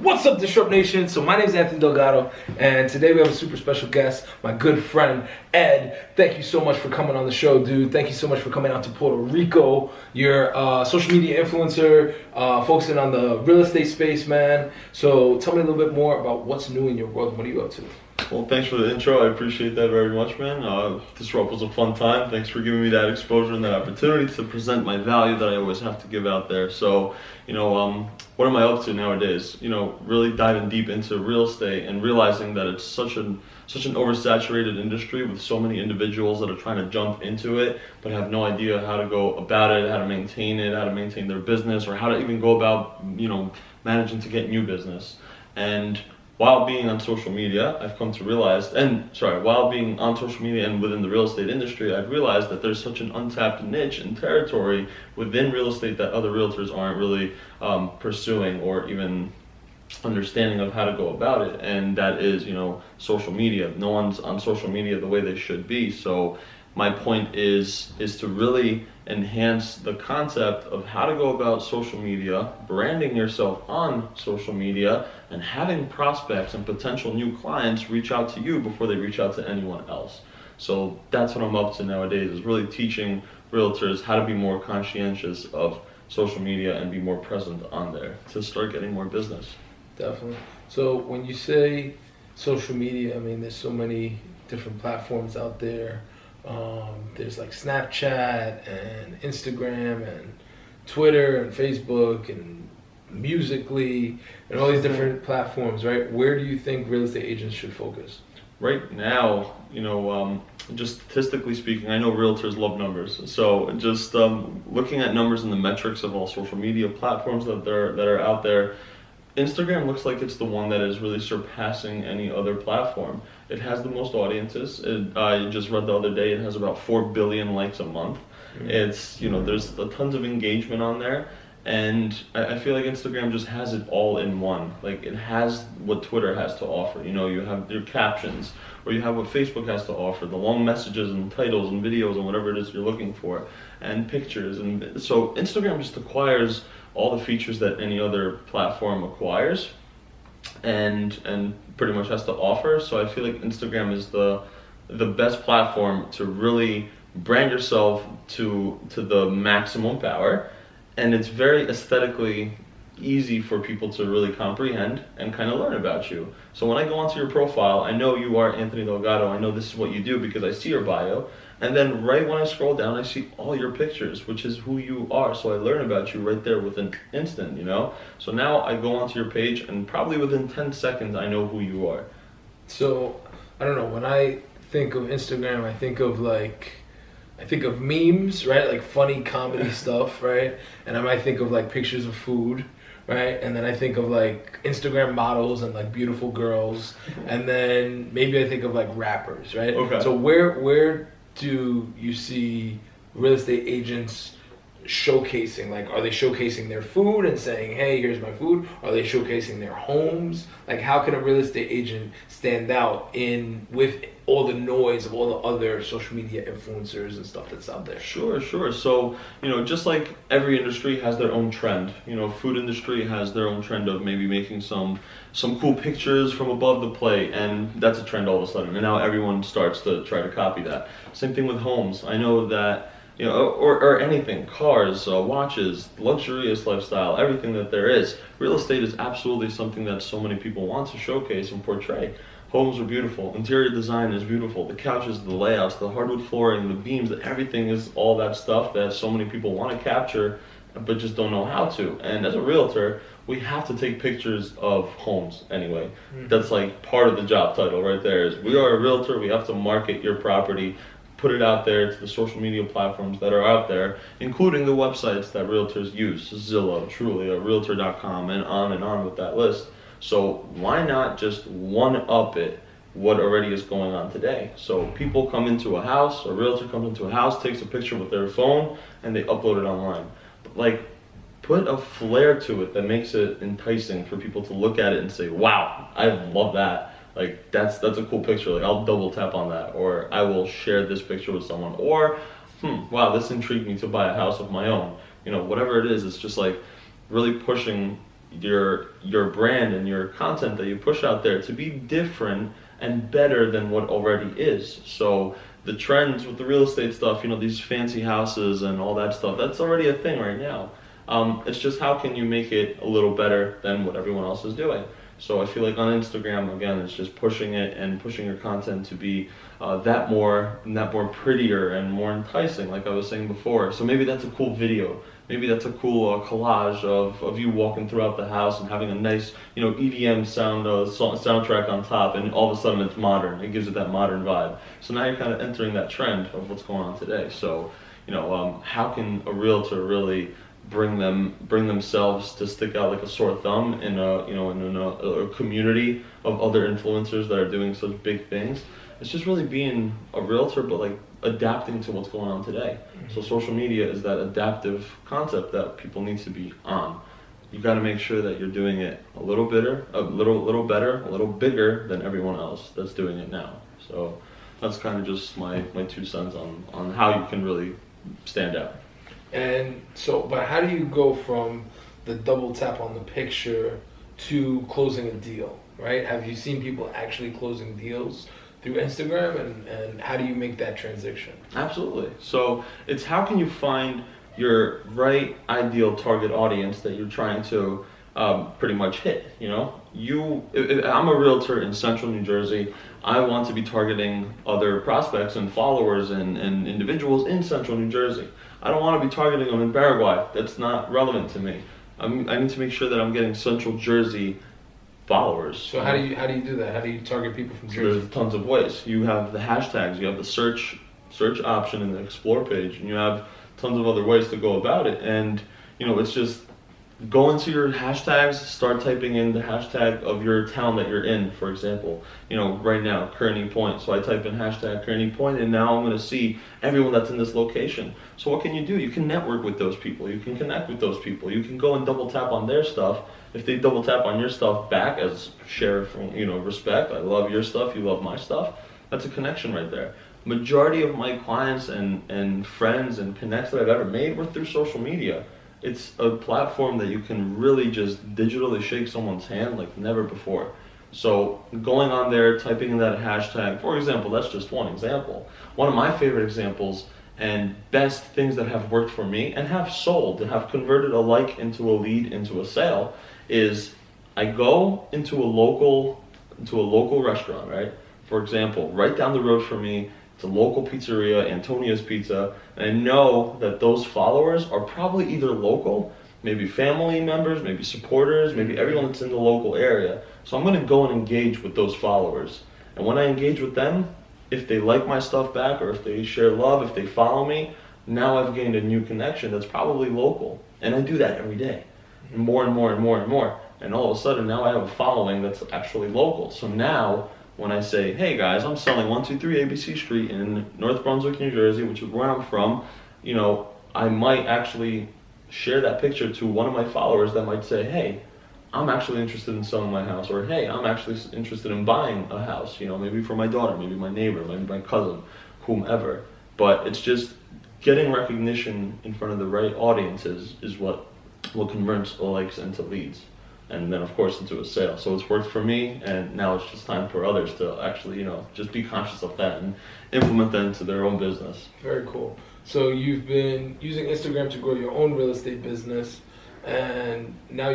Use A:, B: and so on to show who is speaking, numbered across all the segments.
A: What's up, Disrupt Nation? So my name is Anthony Delgado, and today we have a super special guest, my good friend, Ed. Thank you so much for coming on the show, dude. Thank you so much for coming out to Puerto Rico. You're a social media influencer, focusing on the real estate space, man. So tell me a little bit more about what's new in your world and what are you up to?
B: Well, thanks for the intro. I appreciate that very much, man. Disrupt was a fun time. Thanks for giving me that exposure and that opportunity to present my value that I always have to give out there. So, what am I up to nowadays? Really diving deep into real estate and realizing that it's such an oversaturated industry with so many individuals that are trying to jump into it but have no idea how to go about it, how to maintain it, how to maintain their business, or how to even go about, managing to get new business. And while being on social media, I've come to realize, while being on social media and within the real estate industry, I've realized that there's such an untapped niche and territory within real estate that other realtors aren't really pursuing or even understanding of how to go about it. And that is, social media. No one's on social media the way they should be. So my point is to really enhance the concept of how to go about social media, branding yourself on social media, and having prospects and potential new clients reach out to you before they reach out to anyone else. So that's what I'm up to nowadays, is really teaching realtors how to be more conscientious of social media and be more present on there to start getting more business.
A: Definitely. So when you say social media, I mean, there's so many different platforms out there. There's like Snapchat and Instagram and Twitter and Facebook and Musical.ly and all these different platforms, right? Where do you think real estate agents should focus?
B: Right now, just statistically speaking, I know realtors love numbers. So just looking at numbers and the metrics of all social media platforms that are out there, Instagram looks like it's the one that is really surpassing any other platform. It has the most audiences. I just read the other day it has about 4 billion likes a month. Mm-hmm. It's, there's tons of engagement on there. And I feel like Instagram just has it all in one. Like, it has what Twitter has to offer. You have your captions, or you have what Facebook has to offer, the long messages and titles and videos and whatever it is you're looking for, and pictures. And so Instagram just acquires all the features that any other platform acquires and pretty much has to offer. So I feel like Instagram is the best platform to really brand yourself to the maximum power. And it's very aesthetically easy for people to really comprehend and kind of learn about you. So when I go onto your profile, I know you are Anthony Delgado. I know this is what you do because I see your bio. And then right when I scroll down, I see all your pictures, which is who you are. So I learn about you right there within an instant, So now I go onto your page and probably within 10 seconds, I know who you are.
A: So, I don't know, when I think of Instagram, I think of memes, right? Like funny comedy stuff, right? And I might think of like pictures of food, right? And then I think of like Instagram models and like beautiful girls. And then maybe I think of like rappers, right?
B: Okay.
A: So where do you see real estate agents showcasing? Like, are they showcasing their food and saying, hey, here's my food? Are they showcasing their homes? Like, how can a real estate agent stand out with all the noise of all the other social media influencers and stuff that's out there?
B: Sure. So, just like every industry has their own trend. Food industry has their own trend of maybe making some cool pictures from above the plate, and that's a trend all of a sudden. And now everyone starts to try to copy that. Same thing with homes. I know that, or anything, cars, watches, luxurious lifestyle, everything that there is. Real estate is absolutely something that so many people want to showcase and portray. Homes are beautiful, interior design is beautiful, the couches, the layouts, the hardwood flooring, the beams, everything is all that stuff that so many people want to capture but just don't know how to. And as a realtor, we have to take pictures of homes anyway. Mm-hmm. That's like part of the job title right there, is we are a realtor, we have to market your property, put it out there to the social media platforms that are out there, including the websites that realtors use, Zillow, Trulia, Realtor.com, and on with that list. So why not just one-up it what already is going on today? So people come into a house, a realtor comes into a house, takes a picture with their phone, and they upload it online. But put a flair to it that makes it enticing for people to look at it and say, wow, I love that. That's a cool picture. I'll double tap on that, or I will share this picture with someone, or wow, this intrigued me to buy a house of my own. Whatever it is, it's just really pushing your brand and your content that you push out there to be different and better than what already is. So the trends with the real estate stuff, these fancy houses and all that stuff, that's already a thing right now. It's just how can you make it a little better than what everyone else is doing. So I feel like on Instagram, again, it's just pushing it and pushing your content to be that more prettier and more enticing, like I was saying before. So maybe that's a cool video. Maybe that's a cool collage of you walking throughout the house and having a nice, EDM soundtrack on top, and all of a sudden it's modern. It gives it that modern vibe. So now you're kind of entering that trend of what's going on today. So, how can a realtor really bring themselves to stick out like a sore thumb in a community of other influencers that are doing such big things? It's just really being a realtor, but like adapting to what's going on today. So social media is that adaptive concept that people need to be on. You got to make sure that you're doing it a little better, a little bigger than everyone else that's doing it now. So that's kind of just my 2 cents on how you can really stand out.
A: And so, but how do you go from the double tap on the picture to closing a deal, right? Have you seen people actually closing deals through Instagram, and how do you make that transition?
B: Absolutely. So it's how can you find your right ideal target audience that you're trying to pretty much hit. If I'm a realtor in central New Jersey, I want to be targeting other prospects and followers and individuals in central New Jersey. I don't want to be targeting them in Paraguay. That's not relevant to me. I need to make sure that I'm getting central Jersey followers.
A: So how do you do that? How do you target people from Jersey?
B: There's tons of ways. You have the hashtags, you have the search option in the explore page, and you have tons of other ways to go about it. And it's just go into your hashtags, start typing in the hashtag of your town that you're in. For example, right now, Kearney Point. So I type in hashtag Kearney Point, and now I'm going to see everyone that's in this location. So what can you do? You can network with those people. You can connect with those people. You can go and double tap on their stuff. If they double tap on your stuff back as share from, respect, I love your stuff, you love my stuff, that's a connection right there. Majority of my clients and friends and connects that I've ever made were through social media. It's a platform that you can really just digitally shake someone's hand like never before. So going on there, typing in that hashtag, for example, that's just one example. One of my favorite examples and best things that have worked for me and have sold and have converted a like into a lead into a sale is I go into a local restaurant, right? For example, right down the road from me, it's a local pizzeria, Antonio's Pizza, and I know that those followers are probably either local, maybe family members, maybe supporters, maybe everyone that's in the local area. So I'm going to go and engage with those followers. And when I engage with them, if they like my stuff back or if they share love, if they follow me, now I've gained a new connection that's probably local. And I do that every day. And more and more and more and more. And all of a sudden now I have a following that's actually local. So now when I say, hey guys, I'm selling 123 ABC Street in North Brunswick, New Jersey, which is where I'm from, I might actually share that picture to one of my followers that might say, hey, I'm actually interested in selling my house, or hey, I'm actually interested in buying a house, maybe for my daughter, maybe my neighbor, maybe my cousin, whomever. But it's just getting recognition in front of the right audiences is what converts the likes into leads. And then of course into a sale. So it's worked for me, and now it's just time for others to actually, just be conscious of that and implement that into their own business.
A: Very cool. So you've been using Instagram to grow your own real estate business, and now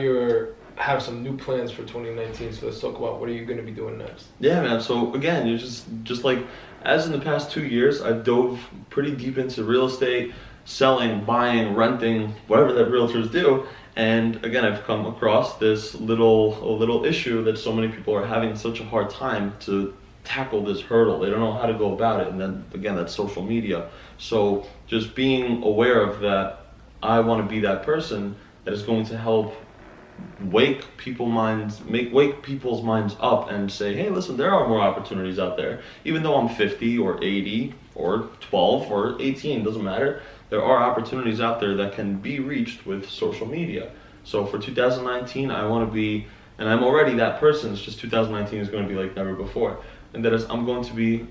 A: have some new plans for 2019. So let's talk about what are you going to be doing next?
B: Yeah, man. So again, you're just like, as in the past 2 years, I've dove pretty deep into real estate, selling, buying, renting, whatever that realtors do. And again, I've come across this little issue that so many people are having such a hard time to tackle this hurdle. They don't know how to go about it. And then again, that's social media. So just being aware of that, I want to be that person that is going to help wake people's minds up and say, hey, listen, there are more opportunities out there. Even though I'm 50 or 80 or 12 or 18, doesn't matter. There are opportunities out there that can be reached with social media. So for 2019, I want to be, and I'm already that person, it's just 2019 is going to be like never before. And that is, I'm going to be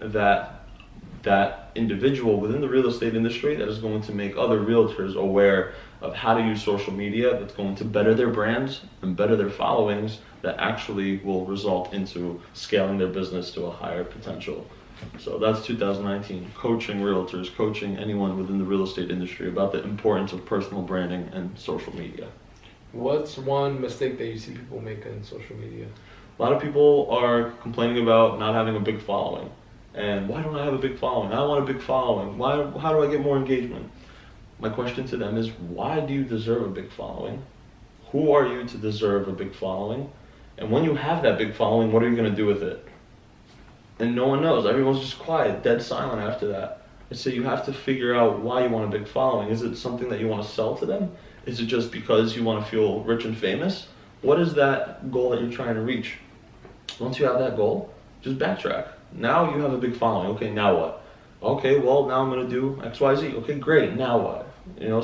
B: that individual within the real estate industry that is going to make other realtors aware of how to use social media that's going to better their brands and better their followings that actually will result into scaling their business to a higher potential. So that's 2019, coaching realtors, coaching anyone within the real estate industry about the importance of personal branding and social media.
A: What's one mistake that you see people make on social media?
B: A lot of people are complaining about not having a big following. And why don't I have a big following? I want a big following. How do I get more engagement? My question to them is, why do you deserve a big following? Who are you to deserve a big following? And when you have that big following, what are you going to do with it? And no one knows. Everyone's just quiet, dead silent after that. And so you have to figure out why you want a big following. Is it something that you want to sell to them? Is it just because you want to feel rich and famous? What is that goal that you're trying to reach? Once you have that goal, just backtrack. Now you have a big following. Okay, now what? Okay, well, now I'm going to do X, Y, Z. Okay, great. Now what?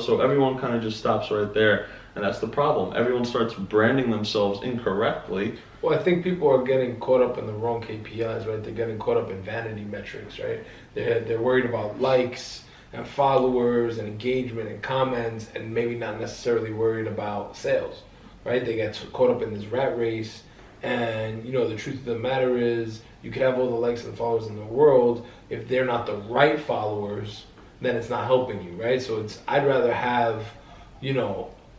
B: So everyone kind of just stops right there. And that's the problem. Everyone starts branding themselves incorrectly.
A: Well, I think people are getting caught up in the wrong KPIs, right? They're getting caught up in vanity metrics, right? They're worried about likes and followers and engagement and comments, and maybe not necessarily worried about sales, right? They get caught up in this rat race, and the truth of the matter is, you could have all the likes and followers in the world. If they're not the right followers, then it's not helping you, right? So I'd rather have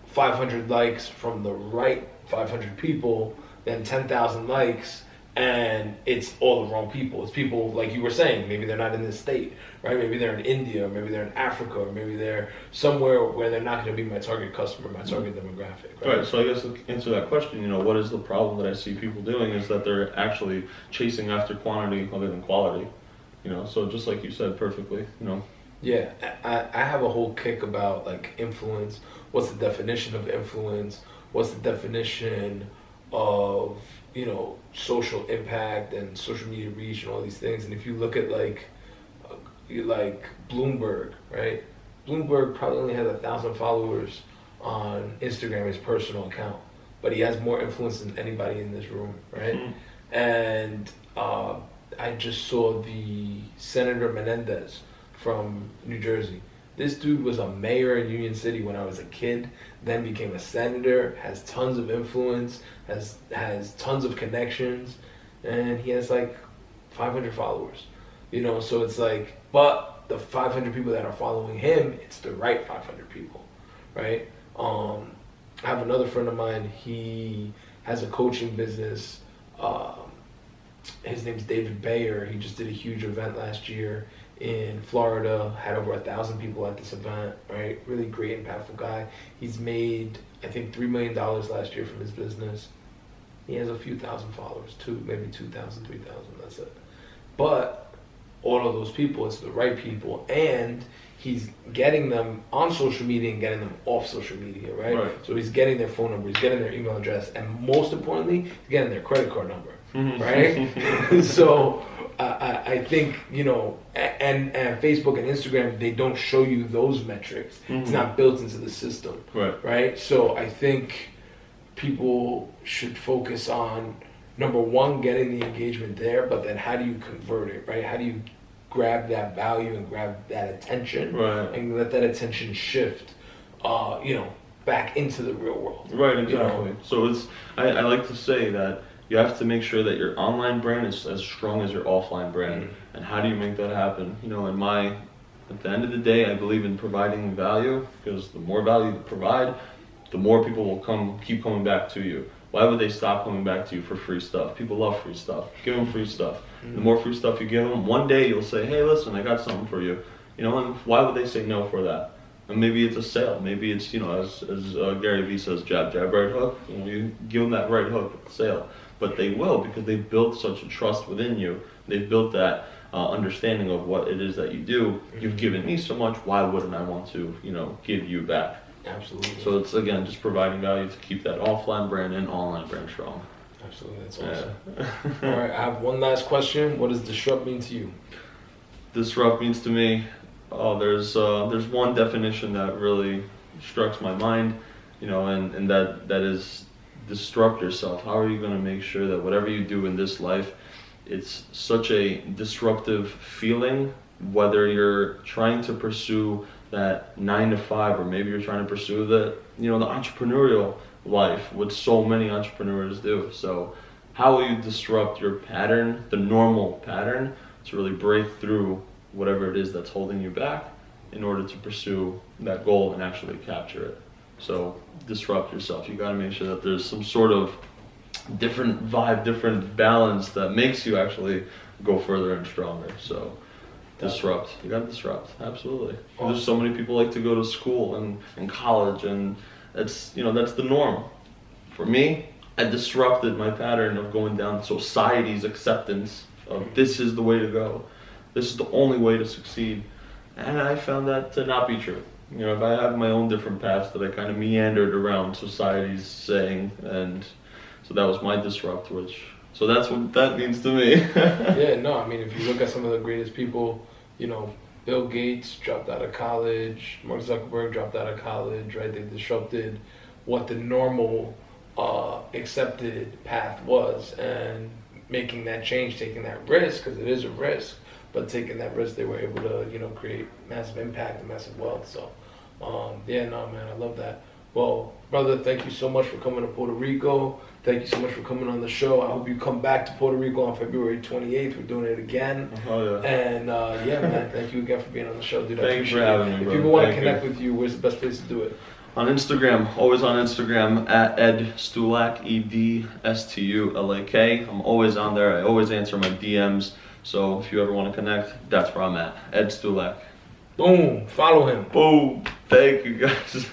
A: 500 likes from the right 500 people than 10,000 likes and it's all the wrong people. It's people, like you were saying, maybe they're not in this state, right? Maybe they're in India, or maybe they're in Africa, or maybe they're somewhere where they're not going to be my target customer, my target demographic, right?
B: So I guess to answer that question, what is the problem that I see people doing is that they're actually chasing after quantity other than quality. So just like you said perfectly,
A: Yeah, I have a whole kick about influence. What's the definition of influence? What's the definition of social impact and social media reach and all these things? And if you look at like Bloomberg, right? Bloomberg probably only has 1,000 followers on Instagram, his personal account, but he has more influence than anybody in this room, right? Mm-hmm. And I just saw the Senator Menendez from New Jersey. This dude was a mayor in Union City when I was a kid, then became a senator, has tons of influence, has tons of connections, and he has 500 followers. So it's but the 500 people that are following him, it's the right 500 people, right? I have another friend of mine, he has a coaching business. His name's David Bayer. He just did a huge event last year in Florida, had over 1,000 people at this event, right? Really great, impactful guy. He's made, I think, $3 million last year from his business. He has a few thousand followers, maybe 2,000, 3,000, that's it. But all of those people, it's the right people, and he's getting them on social media and getting them off social media, right? So he's getting their phone number, he's getting their email address, and most importantly, he's getting their credit card number, right? So I think, and Facebook and Instagram, they don't show you those metrics. Mm-hmm. It's not built into the system, right? So I think people should focus on, number one, getting the engagement there, but then how do you convert it, right? How do you grab that value and grab that attention, and let that attention shift, back into the real world.
B: Right, exactly. So I like to say that you have to make sure that your online brand is as strong as your offline brand. Mm-hmm. And how do you make that happen? At the end of the day, I believe in providing value, because the more value you provide, the more people will keep coming back to you. Why would they stop coming back to you for free stuff? People love free stuff. Give them free stuff. Mm-hmm. The more free stuff you give them, one day you'll say, hey, listen, I got something for you. And why would they say no for that? And maybe it's a sale. Maybe it's, as Gary Vee says, jab, jab, right hook. You give them that right hook at the sale. But they will, because they've built such a trust within you. They've built that understanding of what it is that you do. Mm-hmm. You've given me so much, why wouldn't I want to, give you back?
A: Absolutely.
B: So it's, again, just providing value to keep that offline brand and online brand strong.
A: Absolutely, that's awesome. Yeah. All right, I have one last question. What does disrupt mean to you?
B: Disrupt means to me, there's one definition that really strikes my mind, and that is disrupt yourself. How are you going to make sure that whatever you do in this life, it's such a disruptive feeling, whether you're trying to pursue that 9 to 5, or maybe you're trying to pursue the the entrepreneurial life, what so many entrepreneurs do. So how will you disrupt your pattern, the normal pattern, to really break through whatever it is that's holding you back in order to pursue that goal and actually capture it? So disrupt yourself. You got to make sure that there's some sort of different vibe, different balance that makes you actually go further and stronger. So disrupt. You got to disrupt. Absolutely. There's so many people like to go to school and college, and that's that's the norm. For me, I disrupted my pattern of going down society's acceptance of this is the way to go. This is the only way to succeed. And I found that to not be true. If I have my own different paths that I kind of meandered around society's saying, and so that was my disrupt, so that's what that means to me.
A: Yeah, no, I mean, if you look at some of the greatest people, Bill Gates dropped out of college, Mark Zuckerberg dropped out of college, right? They disrupted what the normal accepted path was, and making that change, taking that risk, because it is a risk, but taking that risk, they were able to, create massive impact and massive wealth. So, yeah, no, man, I love that. Well, brother, thank you so much for coming to Puerto Rico. Thank you so much for coming on the show. I hope you come back to Puerto Rico on February 28th. We're doing it again.
B: Oh, yeah.
A: And, yeah, man, thank you again for being on the show, dude.
B: Thank you for having me,
A: If
B: bro.
A: people want to connect with you, where's the best place to do it?
B: On Instagram, always on Instagram, at Ed Stulak, EDSTULAK. I'm always on there. I always answer my DMs. So if you ever want to connect, that's where I'm at. Ed Stulak.
A: Boom. Follow him.
B: Boom. Thank you, guys.